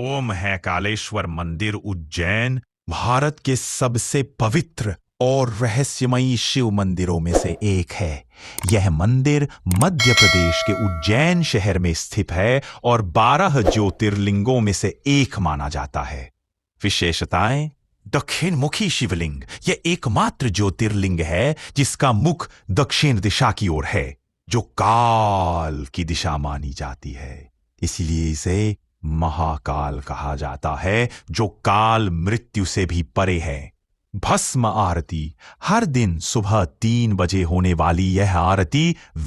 ओम है कालेश्वर मंदिर उज्जैन भारत के सबसे पवित्र और रहस्यमयी शिव मंदिरों में से एक है। यह मंदिर मध्य प्रदेश के उज्जैन शहर में स्थित है और 12 ज्योतिर्लिंगों में से एक माना जाता है। विशेषताएं: दक्षिण मुखी शिवलिंग। यह एकमात्र ज्योतिर्लिंग है जिसका मुख दक्षिण दिशा की ओर है, जो काल की दिशा मानी जाती है। इसीलिए इसे महाकाल कहा जाता है, जो काल मृत्यु से भी परे है। भस्म आरती: हर दिन सुबह 3 बजे होने वाली यह आरती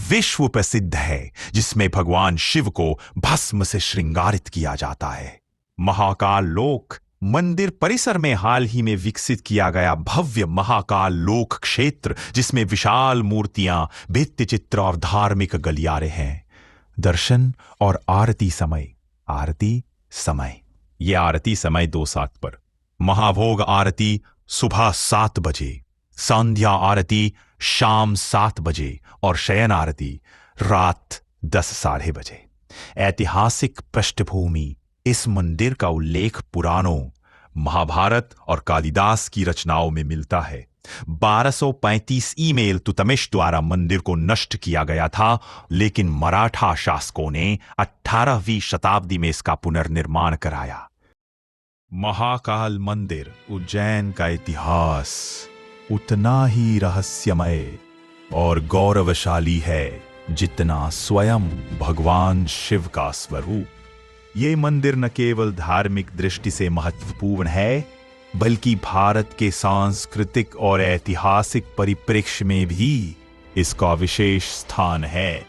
विश्व प्रसिद्ध है, जिसमें भगवान शिव को भस्म से श्रृंगारित किया जाता है। महाकाल लोक: मंदिर परिसर में हाल ही में विकसित किया गया भव्य महाकाल लोक क्षेत्र, जिसमें विशाल मूर्तियां, भित्ति चित्र और धार्मिक गलियारे हैं। दर्शन और आरती समय: आरती समय: यह आरती समय 2:07 पर। महाभोग आरती सुबह 7 बजे, संध्या आरती शाम 7 बजे और शयन आरती रात 10 साढ़े बजे। ऐतिहासिक पृष्ठभूमि: इस मंदिर का उल्लेख पुराणों, महाभारत और कालिदास की रचनाओं में मिलता है। 1235 ईस्वी इल्तुतमिश द्वारा मंदिर को नष्ट किया गया था, लेकिन मराठा शासकों ने 18वीं शताब्दी में इसका पुनर्निर्माण कराया। महाकाल मंदिर उज्जैन का इतिहास उतना ही रहस्यमय और गौरवशाली है जितना स्वयं भगवान शिव का स्वरूप। ये मंदिर न केवल धार्मिक दृष्टि से महत्वपूर्ण है, बल्कि भारत के सांस्कृतिक और ऐतिहासिक परिप्रेक्ष्य में भी इसका विशेष स्थान है।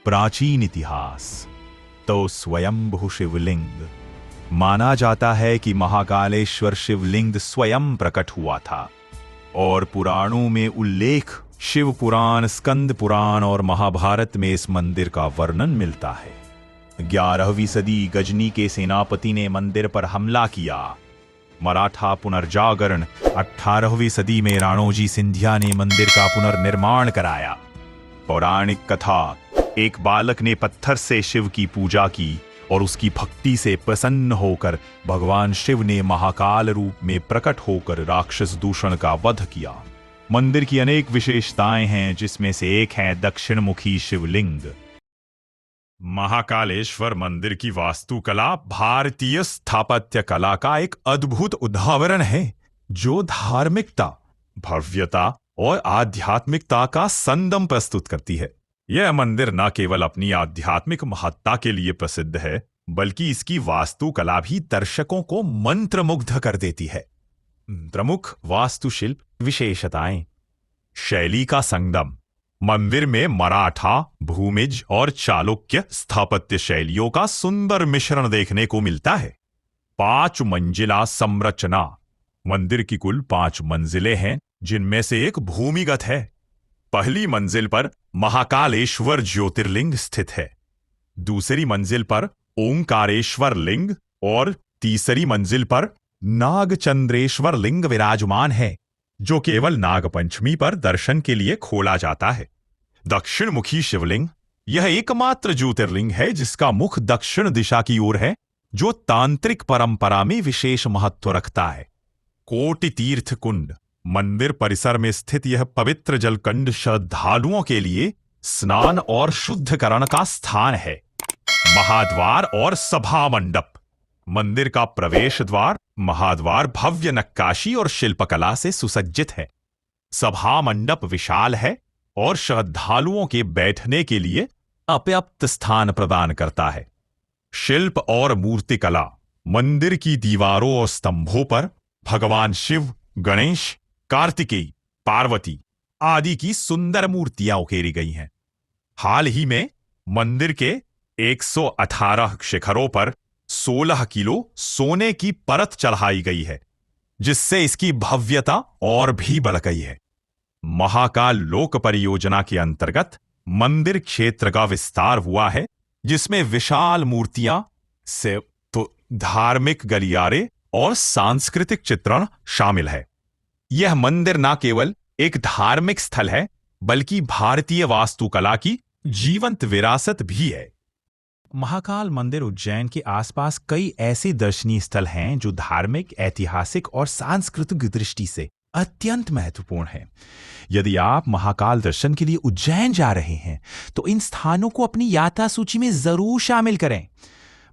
प्राचीन इतिहास: तो स्वयंभू शिवलिंग। माना जाता है कि महाकालेश्वर शिवलिंग स्वयं प्रकट हुआ था और पुराणों में उल्लेख शिव पुराण, स्कंद पुराण और महाभारत में इस मंदिर का वर्णन मिलता है। 11वीं सदी गजनी के सेनापति ने मंदिर पर हमला किया। मराठा पुनर्जागरण: 18वीं सदी में राणोजी सिंधिया ने मंदिर का पुनर्निर्माण कराया। पौराणिक कथा: एक बालक ने पत्थर से शिव की पूजा की और उसकी भक्ति से प्रसन्न होकर भगवान शिव ने महाकाल रूप में प्रकट होकर राक्षस दूषण का वध किया। मंदिर की अनेक विशेषताएं हैं, जिसमें से एक है दक्षिण मुखी शिवलिंग। महाकालेश्वर मंदिर की वास्तुकला भारतीय स्थापत्य कला का एक अद्भुत उदाहरण है, जो धार्मिकता, भव्यता और आध्यात्मिकता का संगम प्रस्तुत करती है। यह मंदिर न केवल अपनी आध्यात्मिक महत्ता के लिए प्रसिद्ध है, बल्कि इसकी वास्तुकला भी दर्शकों को मंत्रमुग्ध कर देती है। प्रमुख वास्तुशिल्प विशेषताएं: शैली का संगम: मंदिर में मराठा, भूमिज और चालुक्य स्थापत्य शैलियों का सुंदर मिश्रण देखने को मिलता है। 5 मंजिला संरचना: मंदिर की कुल 5 मंजिलें हैं, जिनमें से एक भूमिगत है। पहली मंजिल पर महाकालेश्वर ज्योतिर्लिंग स्थित है, दूसरी मंजिल पर ओंकारेश्वर लिंग और तीसरी मंजिल पर नागचंद्रेश्वर लिंग विराजमान है, जो केवल नागपंचमी पर दर्शन के लिए खोला जाता है। दक्षिण मुखी शिवलिंग: यह एकमात्र ज्योतिर्लिंग है जिसका मुख दक्षिण दिशा की ओर है, जो तांत्रिक परंपरा में विशेष महत्व रखता है। कोटि तीर्थ कुंड: मंदिर परिसर में स्थित यह पवित्र जलकुंड श्रद्धालुओं के लिए स्नान और शुद्धिकरण का स्थान है। महाद्वार और सभा मंडप: मंदिर का प्रवेश द्वार, महाद्वार भव्य नक्काशी और शिल्पकला से सुसज्जित है। सभा मंडप विशाल है और श्रद्धालुओं के बैठने के लिए अपर्याप्त स्थान प्रदान करता है। शिल्प और मूर्तिकला: मंदिर की दीवारों और स्तंभों पर भगवान शिव, गणेश, कार्तिकेय, पार्वती आदि की सुंदर मूर्तियां उकेरी गई हैं। हाल ही में मंदिर के 118 शिखरों पर 16 किलो सोने की परत चढ़ाई गई है, जिससे इसकी भव्यता और भी बढ़ गई है। महाकाल लोक परियोजना के अंतर्गत मंदिर क्षेत्र का विस्तार हुआ है, जिसमें विशाल मूर्तियां से तो धार्मिक गलियारे और सांस्कृतिक चित्रण शामिल है। यह मंदिर न केवल एक धार्मिक स्थल है, बल्कि भारतीय वास्तुकला की जीवंत विरासत भी है। महाकाल मंदिर उज्जैन के आसपास कई ऐसे दर्शनीय स्थल हैं जो धार्मिक, ऐतिहासिक और सांस्कृतिक दृष्टि से अत्यंत महत्वपूर्ण हैं। यदि आप महाकाल दर्शन के लिए उज्जैन जा रहे हैं तो इन स्थानों को अपनी यात्रा सूची में जरूर शामिल करें।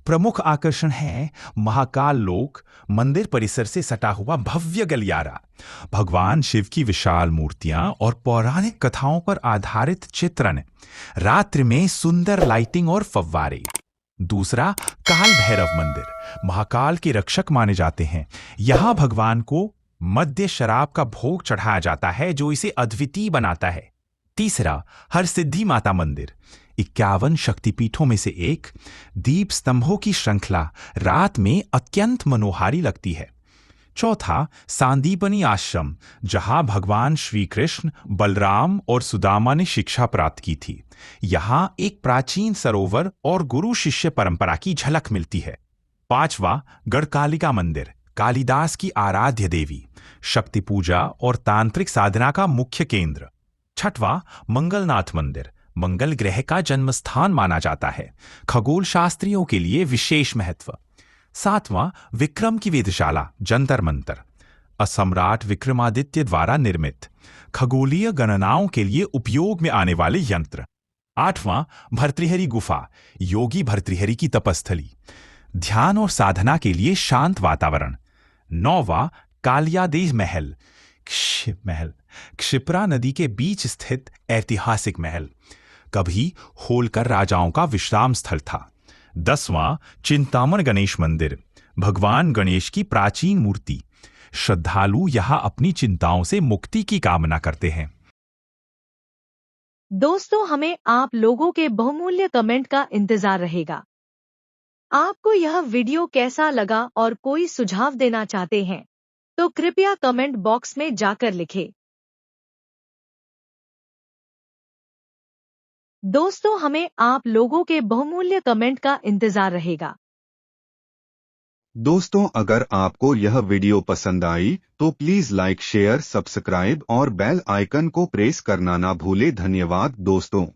प्रमुख आकर्षण है महाकाल लोक मंदिर परिसर से सटा हुआ भव्य गलियारा, भगवान शिव की विशाल मूर्तियां और पौराणिक कथाओं पर आधारित चित्रण, रात्रि में सुंदर लाइटिंग और फव्वारे। दूसरा, काल भैरव मंदिर महाकाल के रक्षक माने जाते हैं। यहां भगवान को मद्य शराब का भोग चढ़ाया जाता है जो इसे अद्वितीय बनाता है। तीसरा, हरसिद्धि माता मंदिर 51 शक्तिपीठों में से एक, दीप स्तंभों की श्रृंखला रात में अत्यंत मनोहारी लगती है। चौथा, सांदीपनी आश्रम जहां भगवान श्री कृष्ण, बलराम और सुदामा ने शिक्षा प्राप्त की थी। यहां एक प्राचीन सरोवर और गुरु शिष्य परंपरा की झलक मिलती है। पांचवा, गढ़कालिका मंदिर कालिदास की आराध्य देवी, शक्ति पूजा और तांत्रिक साधना का मुख्य केंद्र। छठवां, मंगलनाथ मंदिर मंगल ग्रह का जन्म स्थान माना जाता है, खगोल शास्त्रियों के लिए विशेष महत्व। सातवां, विक्रम की वेधशाला जंतर मंतर असम्राट विक्रमादित्य द्वारा निर्मित, खगोलीय गणनाओं के लिए उपयोग में आने वाले यंत्र। आठवां, भर्तृहरि गुफा योगी भर्तृहरि की तपस्थली, ध्यान और साधना के लिए शांत वातावरण। नौवां, कालियादेव महल क्षिप्रा नदी के बीच स्थित ऐतिहासिक महल, कभी होलकर राजाओं का विश्राम स्थल था। 10वां, चिंतामण गणेश मंदिर भगवान गणेश की प्राचीन मूर्ति, श्रद्धालु यहां अपनी चिंताओं से मुक्ति की कामना करते हैं। दोस्तों, हमें आप लोगों के बहुमूल्य कमेंट का इंतजार रहेगा। आपको यह वीडियो कैसा लगा और कोई सुझाव देना चाहते हैं तो कृपया कमेंट बॉक्स में जाकर लिखें। दोस्तों, हमें आप लोगों के बहुमूल्य कमेंट का इंतजार रहेगा। दोस्तों, अगर आपको यह वीडियो पसंद आई तो प्लीज लाइक, शेयर, सब्सक्राइब और बेल आइकन को प्रेस करना ना भूले। धन्यवाद दोस्तों।